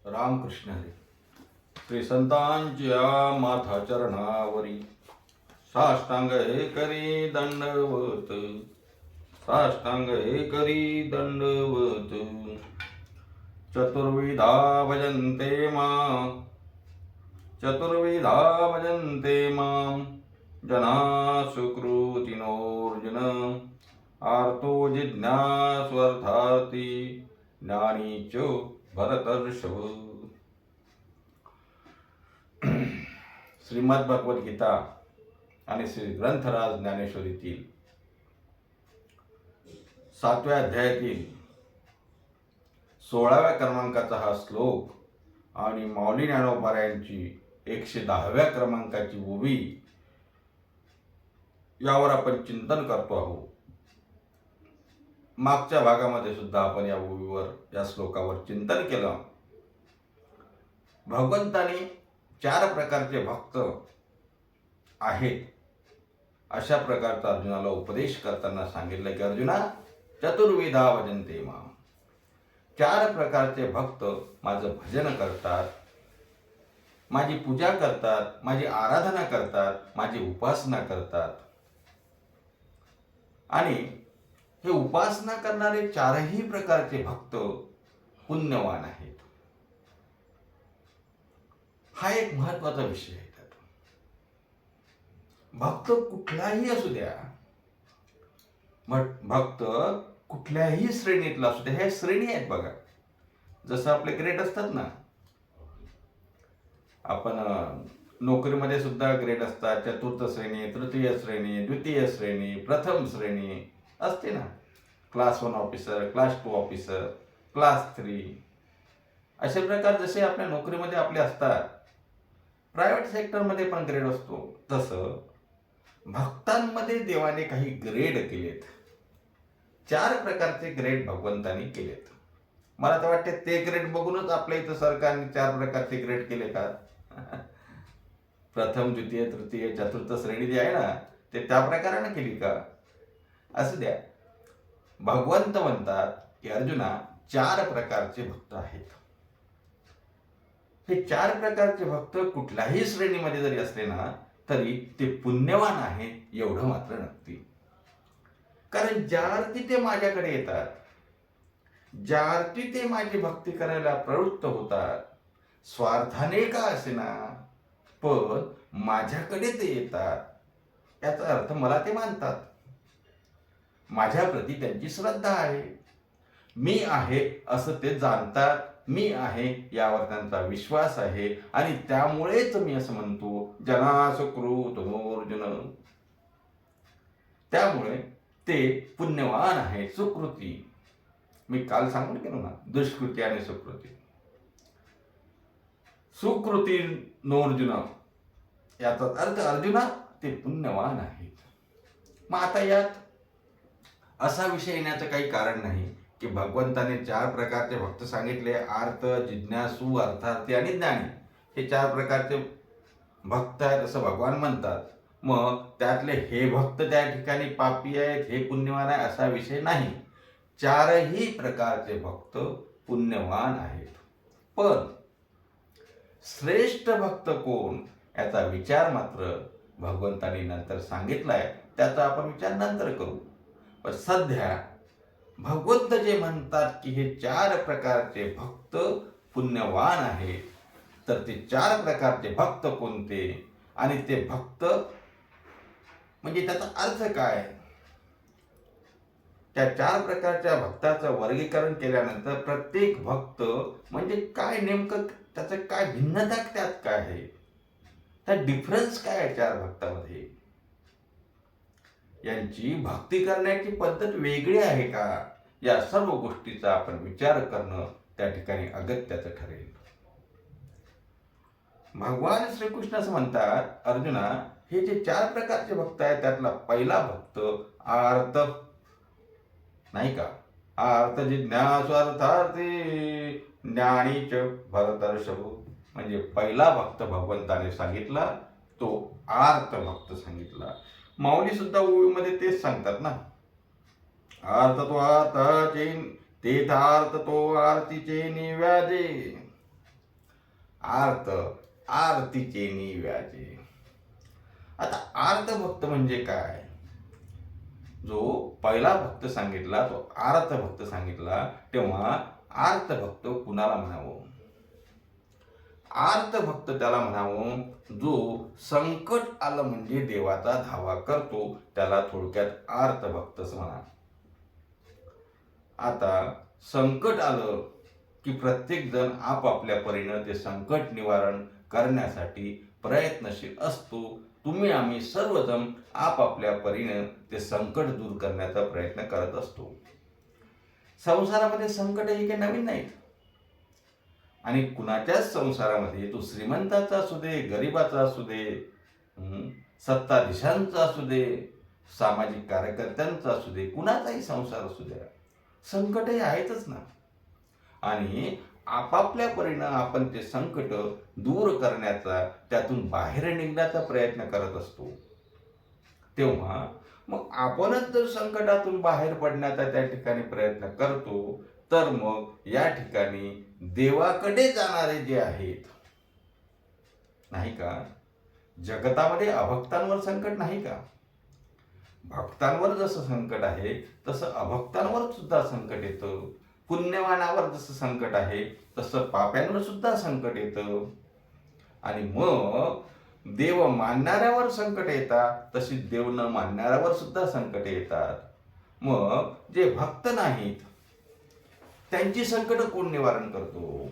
रामकृष्ण हरी. श्री संतांच्या माथा चरणावरी साष्टांग हे करी दंडवत, साष्टांग हे करी दंडवत. चतुर्विधा भजन्ते मां, चतुर्विधा भजन्ते मां जना सुकृतिनोऽर्जुन. आर्तो जिज्ञास्वर्थार्थी ज्ञानी च भरतर्षभ. श्रीमद भगवद गीता आणि श्री ग्रंथराज ज्ञानेश्वरीतील 7व्या अध्यायातील 16व्या क्रमांकाचा हा श्लोक आणि माऊली ज्ञानोबारायांची 110व्या क्रमांकाची ओवी यावर आपण चिंतन करतो आहोत. मागच्या भागामध्ये सुद्धा आपण या ओवीवर, या श्लोकावर चिंतन केलं. भगवंताने 4 प्रकारचे भक्त आहेत अशा प्रकारचा अर्जुनाला उपदेश करताना सांगितलं की अर्जुना, चतुर्विधा भजन्ते मां. 4 प्रकारचे भक्त माझं भजन करतात, माझी पूजा करतात, माझी आराधना करतात, माझी उपासना करतात. आणि हे उपासना करणारे 4ही प्रकारचे भक्त पुण्यवान आहेत. हा एक महत्वाचा विषय आहे. त्यात भक्त कुठलाही असू द्या, भक्त कुठल्याही श्रेणीतला असू द्या. ह्या श्रेणी आहेत बघा. जसं आपले ग्रेड असतात ना, आपण नोकरीमध्ये सुद्धा ग्रेड असतात. चतुर्थ श्रेणी, तृतीय श्रेणी, द्वितीय श्रेणी, प्रथम श्रेणी असते ना. Class 1 officer, class 2 officer, class 3 अशा प्रकार जसे आपल्या नोकरीमध्ये आपले असतात, प्रायव्हेट सेक्टरमध्ये पण ग्रेड असतो. तसं भक्तांमध्ये देवाने काही ग्रेड केलेत. 4 प्रकारचे ग्रेड भगवंतांनी केलेत. मला तर वाटते ते ग्रेड बघूनच आपल्या इथं सरकारने 4 प्रकारचे ग्रेड केले का? प्रथम, द्वितीय, तृतीय, चतुर्थ श्रेणी जी आहे ना, ते त्या प्रकाराने केली का? असू द्या. भगवंत म्हणतात की अर्जुना, 4 प्रकारचे भक्त आहेत. हे 4 प्रकारचे भक्त कुठल्याही श्रेणीमध्ये जरी असले ना, तरी ते पुण्यवान आहेत एवढं मात्र नक्की. कारण ज्यार्थी ते माझ्याकडे येतात, ज्यार्थी ते माझी भक्ती करायला प्रवृत्त होतात, स्वार्थाने का असेना पण माझ्याकडे ते येतात, याचा अर्थ मला ते मानतात. माझ्या प्रती त्यांची श्रद्धा आहे. मी आहे असं ते जाणतात. मी आहे यावर त्यांचा विश्वास आहे. आणि त्यामुळेच मी असं म्हणतो, जना सुकृतोऽर्जुन. त्यामुळे ते पुण्यवान आहे. सुकृती, मी काल सांगून गेलो ना, दुष्कृती आणि सुकृती. सुकृती नोर्जुन याचा अर्थ अर्जुना, ते पुण्यवान आहेत. मग आता यात असा विषय येण्याचं काही कारण नाही की भगवंताने 4 प्रकारचे भक्त सांगितले. आर्त, जिज्ञासू, अर्थार्थी आणि ज्ञानी हे 4 प्रकारचे भक्त आहेत असं भगवान म्हणतात. मग त्यातले हे भक्त त्या ठिकाणी पापी आहेत, हे पुण्यवान आहे असा विषय नाही. 4ही प्रकारचे भक्त पुण्यवान आहेत. पण श्रेष्ठ भक्त कोण याचा विचार मात्र भगवंतांनी नंतर सांगितलाय. त्याचा आपण विचार नंतर करू. पण सध्या भगवंत जे म्हणतात की हे 4 प्रकारचे भक्त पुण्यवान आहेत, तर ते 4 प्रकारचे भक्त कोणते आणि ते भक्त म्हणजे त्याचा अर्थ काय? त्या 4 प्रकारच्या भक्ताचं वर्गीकरण केल्यानंतर प्रत्येक भक्त म्हणजे काय, नेमकं त्याचं काय भिन्नता, त्यात काय आहे, त्या डिफरन्स काय आहे 4 भक्तामध्ये, यांची भक्ती करण्याची पद्धत वेगळी आहे का, या सर्व गोष्टीचा आपण विचार करणं त्या ठिकाणी अगत्याचं ठरेल. भगवान श्रीकृष्ण असं म्हणतात, अर्जुना, हे जे 4 प्रकारचे भक्त आहेत त्यातला पहिला भक्त आर्त नाही का. आर्त जिज्ञासु अर्थार्थी ज्ञानीच भरतर्षभ. म्हणजे पहिला भक्त भगवंताने सांगितला तो आर्त भक्त सांगितला. माऊली सुद्धा ओवीमध्ये तेच सांगतात ना, आर्त तो आर्ताचे तेथार्थ तो आरतीचे निव्याजे. आर्त आरतीचे व्याजे. आता आर्त भक्त म्हणजे काय? जो पहिला भक्त सांगितला तो आर्त भक्त सांगितला, तेव्हा आर्त भक्त कुणाला म्हणावं? आर्त भक्त त्याला म्हणावं जो संकट आलं म्हणजे देवाचा धावा करतो, त्याला थोडक्यात आर्त भक्तच म्हणा. आता संकट आलं की प्रत्येक जण आपापल्या परीनं ते संकट निवारण करण्यासाठी प्रयत्नशील असतो. तुम्ही आम्ही सर्वजण आपापल्या परीनं ते संकट दूर करण्याचा प्रयत्न करत असतो. संसारामध्ये संकट ही काही नवीन नाहीत. आणि कुणाच्याच संसारामध्ये, तो श्रीमंताचा असू दे, गरिबाचा असू दे, सत्ताधीशांचा असू दे, सामाजिक कार्यकर्त्यांचा असू दे, कुणाचाही संसार असू द्या, संकट हे आहेतच ना. आणि आपापल्या परीनं आपण ते संकट दूर करण्याचा, त्यातून बाहेर निघण्याचा प्रयत्न करत असतो. तेव्हा मग आपणच जर संकटातून बाहेर पडण्याचा त्या ठिकाणी प्रयत्न करतो, तर मग या ठिकाणी देवाकडे जाणारे जे आहेत, नाही का, जगतामध्ये अभक्तांवर संकट नाही का? भक्तांवर जसं संकट आहे तसं अभक्तांवर सुद्धा संकट येतं. पुण्यवानावर जसं संकट आहे तसं पाप्यांवर सुद्धा संकट येतं. आणि मग देव मानणाऱ्यावर संकट येतात, तशी देव न मानणाऱ्यावर सुद्धा संकट येतात. मग जे भक्त नाहीत त्यांची संकट कोण निवारण करतो?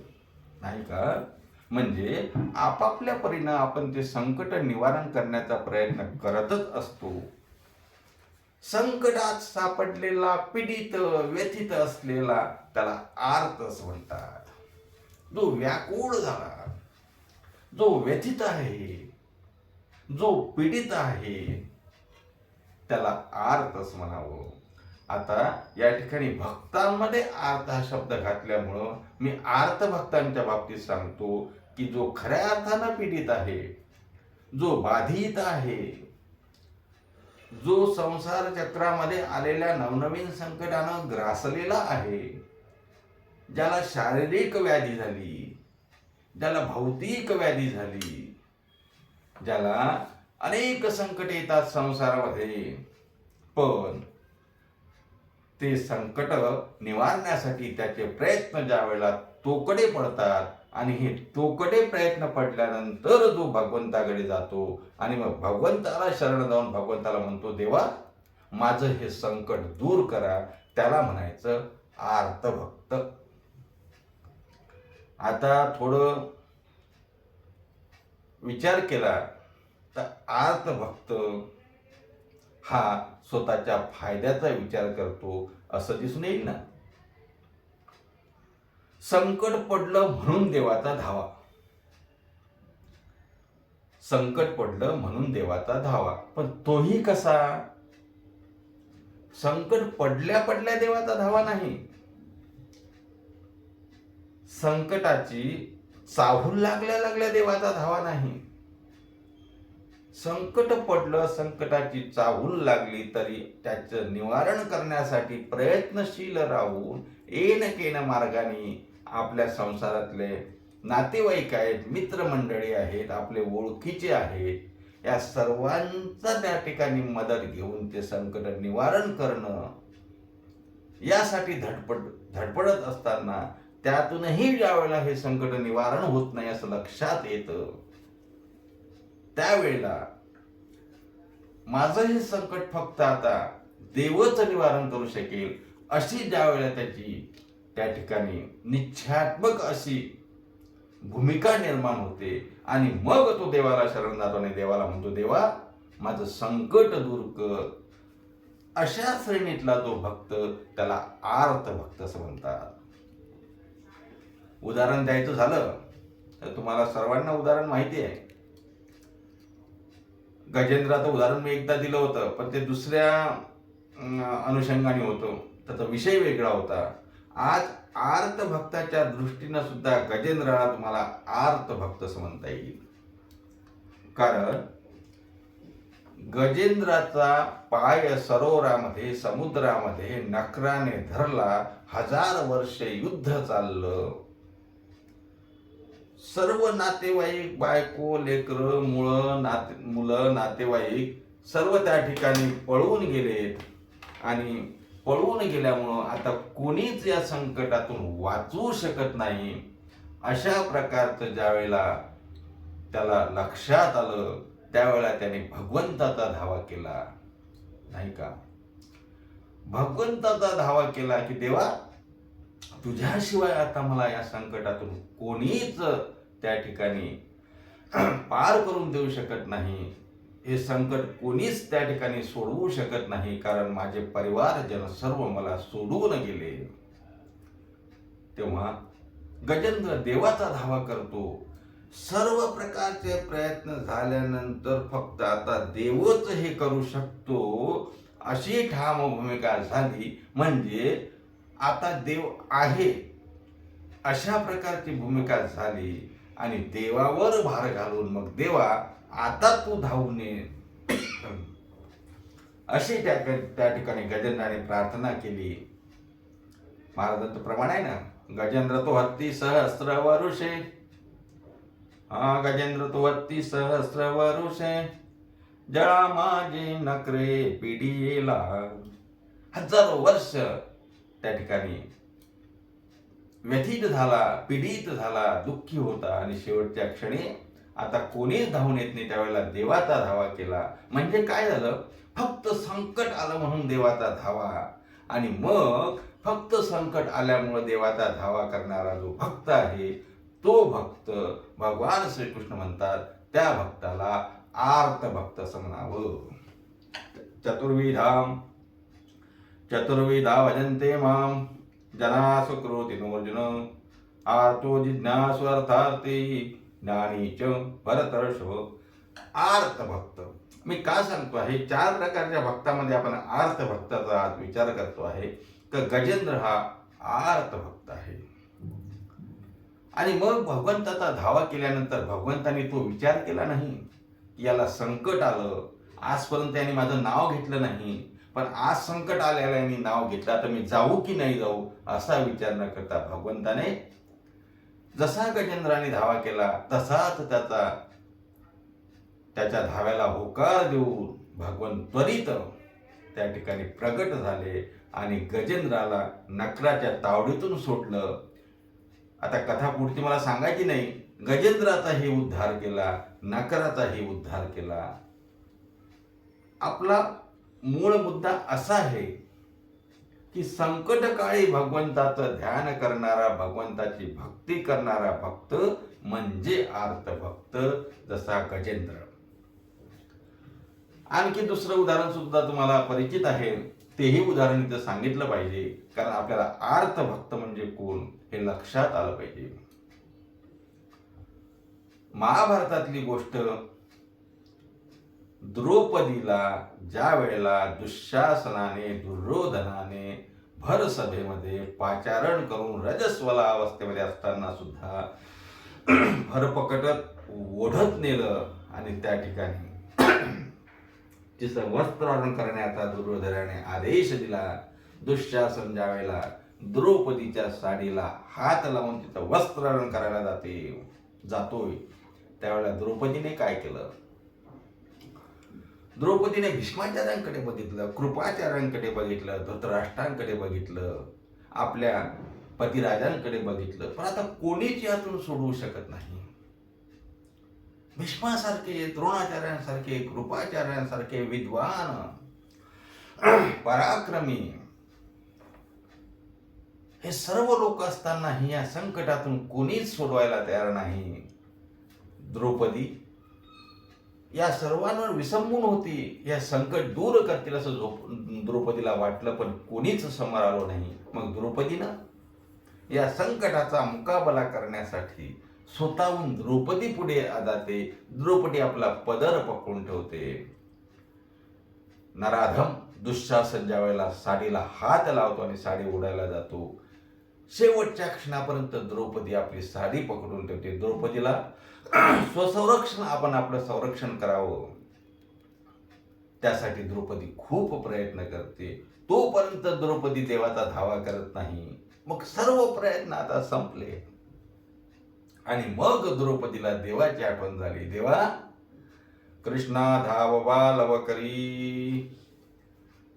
नाही का? म्हणजे आपापल्या परीनं आपण ते संकट निवारण करण्याचा प्रयत्न करतच असतो. संकटात सापडलेला, पीडित, व्यथित असलेला त्याला आर्तच म्हणतात. जो व्याकुळ झाला, जो व्यथित आहे, जो पीडित आहे, त्याला आर्तच म्हणावं. आता या ठिकाणी भक्तांमध्ये आर्त हा शब्द घातल्यामुळं मी आर्त भक्तांच्या बाबतीत सांगतो की जो खऱ्या अर्थानं पीडित आहे, जो बाधित आहे, जो संसार चक्रामध्ये आलेल्या नवनवीन संकटानं ग्रासलेला आहे, ज्याला शारीरिक व्याधी झाली, ज्याला भौतिक व्याधी झाली, ज्याला अनेक संकट येतात संसारामध्ये, पण ते संकट निवारण्यासाठी त्याचे प्रयत्न ज्या वेळेला तोकडे पडतात, आणि हे तोकडे प्रयत्न पडल्यानंतर जो भगवंताकडे जातो आणि मग भगवंताला शरण जाऊन भगवंताला म्हणतो, देवा माझं हे संकट दूर करा, त्याला म्हणायचं आर्त भक्त. आता थोडं विचार केला तर आर्त भक्त हा स्वतःच्या फायद्याचा विचार करतो असं दिसून येईल ना. संकट पडलं म्हणून देवाचा धावा, संकट पडलं म्हणून देवाचा धावा, पण तोही कसा? संकट पडल्या पडल्या देवाचा धावा नाही, संकटाची चाहूल लागल्या लागल्या देवाचा धावा नाही. संकट पडलं, संकटाची चाहूल लागली तरी त्याचं निवारण करण्यासाठी प्रयत्नशील राहून येनकेन मार्गाने आपल्या संसारातले नातेवाईक आहेत, मित्रमंडळी आहेत, आपले ओळखीचे आहेत, या सर्वांचा त्या ठिकाणी मदत घेऊन ते संकट निवारण करणं, यासाठी धडपडत असताना त्यातूनही ज्या वेळेला हे संकट निवारण होत नाही असं लक्षात येतं, त्यावेळेला माझं हे संकट फक्त आता देवच निवारण करू शकेल अशी ज्या वेळेला त्याची त्या ठिकाणी निश्चयात्मक अशी भूमिका निर्माण होते, आणि मग तो देवाला शरण जातो आणि देवाला म्हणतो, देवा माझं संकट दूर कर. अशा श्रेणीतला जो भक्त त्याला आर्त भक्त असं म्हणतात. उदाहरण द्यायचं झालं तर तुम्हाला सर्वांना उदाहरण माहिती आहे. गजेंद्राचं उदाहरण मी एकदा दिलं होतं, पण ते दुसऱ्या अनुषंगाने होतं, त्याचा विषय वेगळा होता. आज आर्त भक्ताच्या दृष्टीनं सुद्धा गजेंद्राला तुम्हाला आर्त भक्त असं म्हणता येईल. कारण गजेंद्राचा पाय सरोवरामध्ये, समुद्रामध्ये नखराने धरला, 1000 वर्ष युद्ध चाललं, सर्व नातेवाईक, बायको, लेकरं, मुलं, नातेवाईक सर्व त्या ठिकाणी पळून गेलेत. आणि पळून गेल्यामुळं आता कोणीच या संकटातून वाचू शकत नाही. अशा प्रकारचं ज्यावेळेला त्याला लक्षात आलं, त्यावेळेला त्याने भगवंताचा धावा केला, नाही का? भगवंताचा धावा केला की देवा, तुझ्याशिवाय आता मला या संकटातून कोणीच त्या ठिकाणी पार करून देऊ शकत नाही. हे संकट कोणीच त्या ठिकाणी सोडवू शकत नाही, कारण माझे परिवारजन सर्व मला सोडून गेले. तेव्हा गजेंद्र देवाचा धावा करतो. सर्व प्रकारचे प्रयत्न झाल्यानंतर फक्त आता देवच हे करू शकतो अशी ठाम भूमिका झाली. म्हणजे आता देव आहे अशा प्रकारची भूमिका झाली. आणि देवावर भार घालून मग देवा आता तू धावून ये अशी त्या ठिकाणी गजेंद्राने प्रार्थना केली. महाराजांचं प्रमाण आहे ना, गजेंद्र तो हत्ती सहस्र वरुषे. गजेंद्र तो हत्ती सहस्र वरुषे, जळा माझे नकरे पिढीला. हजारो वर्ष त्या ठिकाणी व्यथित झाला, पीडित झाला, दुःखी होता. आणि शेवटच्या क्षणी आता कोणीच धावून येत नाही, त्यावेळेला देवाचा धावा केला. म्हणजे काय झालं, फक्त संकट आलं म्हणून देवाचा धावा. आणि मग फक्त संकट आल्यामुळे देवाचा धावा करणारा जो भक्त आहे, तो भक्त भगवान श्रीकृष्ण म्हणतात त्या भक्ताला आर्त भक्त असं म्हणावं. चतुर्विधा भजन्ते माम जना सुकृती नोर्जुन, आर्तो जिज्ञासु अर्थार्थी ज्ञानी च भरतर्षभ. आर्त भक्त मी का सांगतो आहे, 4 प्रकारच्या भक्तामध्ये आपण आर्त भक्ताचा आज विचार करतो आहे. तर गजेंद्र हा आर्त भक्त आहे. आणि मग भगवंताचा धावा केल्यानंतर भगवंताने तो विचार केला नाही की याला संकट आलं, आजपर्यंत त्याने माझं नाव घेतलं नाही, पण आज संकट आलेलं यांनी नाव घेतलं, तर मी जाऊ की नाही जाऊ असा विचार न करता भगवंताने जसा गजेंद्राने धावा केला तसाच त्याच्या धाव्याला होकार देऊन भगवंत त्वरित त्या ठिकाणी प्रगट झाले आणि गजेंद्राला नकराच्या तावडीतून सोडलं. आता कथा पुढची मला सांगायची नाही. गजेंद्राचाही उद्धार केला, नकराचाही उद्धार केला. आपला मूळ मुद्दा असा आहे की संकटकाळी भगवंताचं ध्यान करणारा, भगवंताची भक्ती करणारा भक्त म्हणजे आर्त भक्त, जसा गजेंद्र. आणखी दुसरं उदाहरण सुद्धा तुम्हाला परिचित आहे, तेही उदाहरण इथं सांगितलं पाहिजे, कारण आपल्याला आर्त भक्त म्हणजे कोण हे लक्षात आलं पाहिजे. महाभारतातली गोष्ट, द्रौपदीला ज्या वेळेला दुःशासनाने, दुर्योधनाने भर सभेमध्ये पाचारण करून रजस्वला अवस्थेमध्ये असताना सुद्धा भरपकटत ओढत नेलं आणि त्या ठिकाणी तिचं वस्त्रहरण करण्याचा दुर्योधनाने आदेश दिला. दुःशासन ज्या वेळेला द्रौपदीच्या साडीला हात लावून तिचं वस्त्रहरण करायला जातोय, त्यावेळेला द्रौपदीने काय केलं? द्रौपदीने भीष्माचार्यांकडे बघितलं, कृपाचार्यांकडे बघितलं, धृतराष्ट्रांकडे बघितलं, आपल्या पतिराजांकडे बघितलं, पण आता कोणीच यातून सोडवू शकत नाही. भीष्मासारखे, द्रोणाचार्यांसारखे, कृपाचार्यांसारखे विद्वान, पराक्रमी हे सर्व लोक असतानाही या संकटातून कोणीच सोडवायला तयार नाही. द्रौपदी या सर्वांवर विसंबून होती. या संकट दूर करतील असं द्रौपदीला वाटलं, पण कोणीच समोर आलो नाही. मग द्रौपदीनं या संकटाचा मुकाबला करण्यासाठी स्वतःहून द्रौपदी पुढे जाते. द्रौपदी आपला पदर पकडून ठेवते. नराधम दुःशासन ज्या वेळेला साडीला हात लावतो आणि साडी उडायला जातो, शेवटच्या क्षणापर्यंत द्रौपदी आपली साडी पकडून ठेवते. द्रौपदीला स्वसंरक्षण, आपण आपलं संरक्षण करावं, त्यासाठी द्रौपदी खूप प्रयत्न करते. तोपर्यंत द्रौपदी देवाचा धावा करत नाही. मग सर्व प्रयत्न आता संपले. आणि मग द्रौपदीला देवाची आठवण झाली. देवा, कृष्णा धाववा लव करी,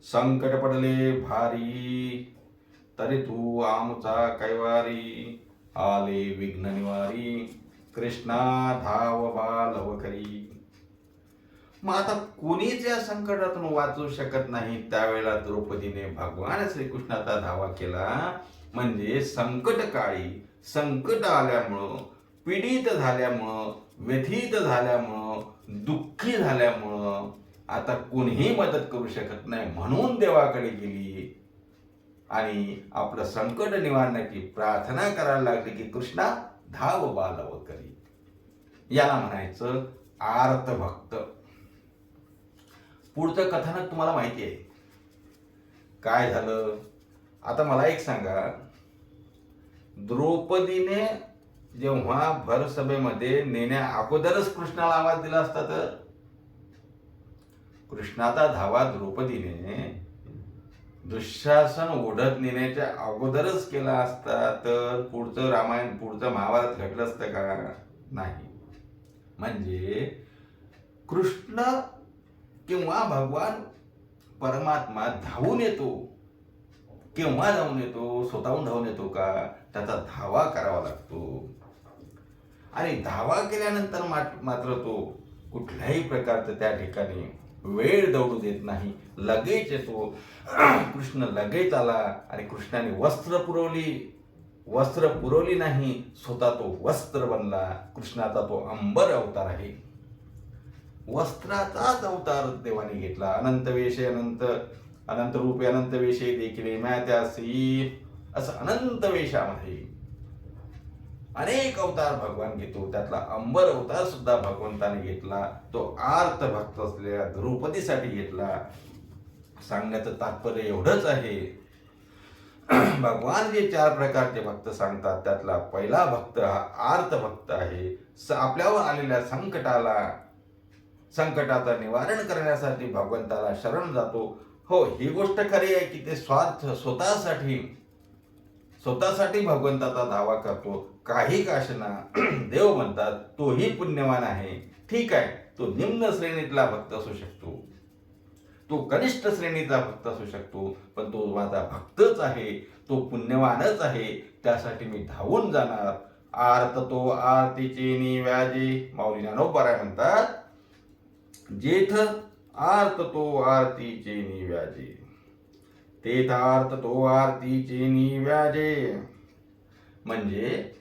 संकट पडले भारी, तरी तू आमचा कैवारी, आले विघ्न निवारी, कृष्णा धाववा लव करी. मग आता कोणीच या संकटातून वाचू शकत नाही. त्यावेळेला द्रौपदीने भगवान श्रीकृष्णाचा धावा केला. म्हणजे संकट काळी, संकट आल्यामुळं, पीडित झाल्यामुळं, व्यथित झाल्यामुळं, दुःखी झाल्यामुळं आता कोणीही मदत करू शकत नाही, म्हणून देवाकडे गेली आणि आपलं संकट निवारण्याची प्रार्थना करायला लागली की कृष्णा धाव बालव करी. याला म्हणायचं आर्त भक्त. पुढचं कथानक तुम्हाला माहिती आहे काय झालं. आता मला एक सांगा, द्रौपदीने जेव्हा भरसभेमध्ये नेण्या अगोदरच कृष्णाला आवाज दिला असता तर, कृष्णाचा धावा द्रौपदीने दुःशासन ओढत नेण्याच्या अगोदरच केला असता तर पुढचं रामायण, पुढचं महाभारत घडलं असतं का? नाही. म्हणजे कृष्ण किंवा भगवान परमात्मा धावून येतो. केव्हा धावून येतो? स्वतःहून धावून येतो का? त्याचा धावा करावा लागतो. आणि धावा केल्यानंतर मात्र तो कुठल्याही प्रकारचं त्या ठिकाणी वेळ दौडू देत नाही, लगेच येतो. कृष्ण लगेच आला आणि कृष्णाने वस्त्र पुरवली नाही, स्वतः तो वस्त्र बनला. कृष्णाचा तो अंबर अवतार आहे. वस्त्राचाच अवतार देवाने घेतला. अनंत वेशे अनंत रूपे अनंत वेशे देखील त्यासी, असं अनंत वेशामध्ये अनेक अवतार भगवान घेतो. त्यातला अंबर अवतार सुद्धा भगवंताने घेतला. तो आर्त भक्त असलेल्या द्रौपदीसाठी घेतला. सांगण्याचं तात्पर्य एवढंच आहे, भगवान जे 4 प्रकारचे भक्त सांगतात त्यातला पहिला भक्त हा आर्त भक्त आहे. आपल्यावर आलेल्या संकटाचं निवारण करण्यासाठी भगवंताला शरण जातो. हो, ही गोष्ट खरी आहे की ते स्वतःसाठी भगवंताचा धावा करतो. काही काशना देव म्हणतात तोही पुण्यवान आहे. ठीक आहे, तो निम्न श्रेणीतला भक्त असू शकतो, तो कनिष्ठ श्रेणीचा भक्त असू शकतो, पण तो माझा भक्तच आहे, तो पुण्यवानच आहे. त्यासाठी मी धावून जाणार. आर्त तो आरतीचे निव्याजे, माऊली ज्ञानोबा म्हणतात, जेथ आर्त तो आरतीचे निव्याजे, तेथ आर्त तो आरतीचे निव्याजे. म्हणजे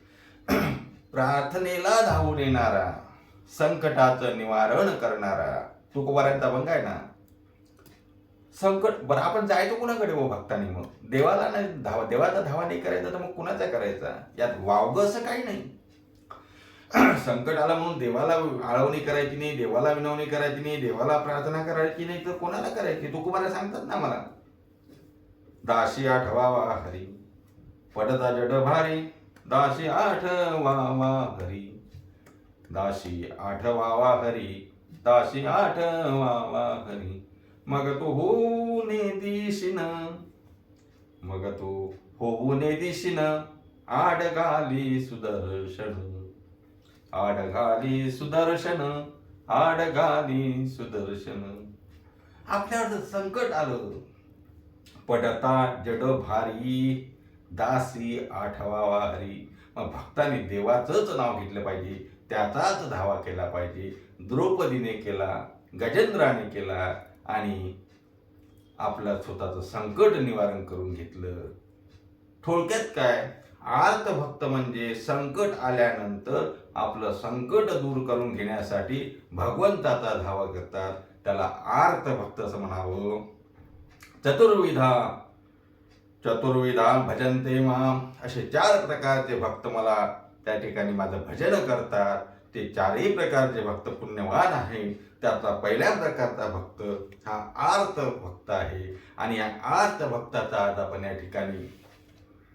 प्रार्थनेला धावून येणारा, संकटाचं निवारण करणारा तुकोबारांचा भंग आहे ना. संकट बरं, आपण जायचो कुणाकडे हो भक्तांनी? मग देवाला नाही धावा, देवाचा धावा नाही करायचा तर मग कुणाचा करायचा? यात वावगं असं काही नाही. संकट आला म्हणून देवाला आळवणी करायची नाही, देवाला विनवणी करायची नाही, देवाला प्रार्थना करायची नाही, तर कोणाला करायची? तुकोबारा सांगतात ना मला, दाशी आठवावा हरी, पडता जड भारी, दाशी आठवावा हरी, दाशी आठवावा हरी, दाशी आठवावा हरी. मग तो होऊने दिशिन, आडगाली सुदर्शन, आडगाली सुदर्शन, आडगाली सुदर्शन. आपल्यावर संकट आलं, पडता जड भारी, दासी आठवावा हरी. मग भक्तांनी देवाचंच नाव घेतलं पाहिजे, त्याचाच धावा केला पाहिजे. द्रौपदीने केला, गजेंद्राने केला आणि आपलं स्वतःचं संकट निवारण करून घेतलं. थोडक्यात काय, आर्त भक्त म्हणजे संकट आल्यानंतर आपलं संकट दूर करून घेण्यासाठी भगवंताचा धावा करतात, त्याला आर्त भक्त असं म्हणावं. चतुर्विधा भजन्ते माम, असे 4 प्रकारचे भक्त मला त्या ठिकाणी माझं भजन करतात. ते 4ही प्रकारचे भक्त पुण्यवान आहे. त्यातला पहिल्या प्रकारचा भक्त हा आर्त भक्त आहे. आणि या आर्त भक्ताचा आज आपण या ठिकाणी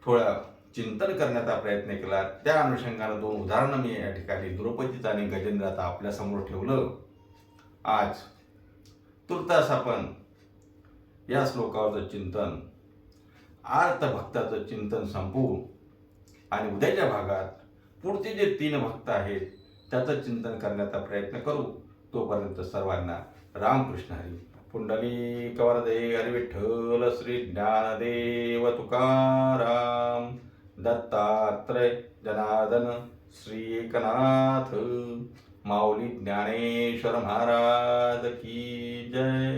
थोडं चिंतन करण्याचा प्रयत्न केला. त्या अनुषंगानं 2 उदाहरणं मी या ठिकाणी द्रौपदीचा आणि गजेंद्राचा आपल्या समोर ठेवलं. आज तुर्तास आपण या श्लोकावरचं चिंतन, आर्त भक्ताचं चिंतन संपवू आणि उद्याच्या भागात पुढचे जे 3 भक्त आहेत त्याचं चिंतन करण्याचा प्रयत्न करू. तोपर्यंत सर्वांना रामकृष्ण हरी. पुंडलिक वरदे हरी विठ्ठल श्री ज्ञानदेव तुकाराम दत्तात्रय जनार्दन श्री एकनाथ माऊली ज्ञानेश्वर महाराज की जय.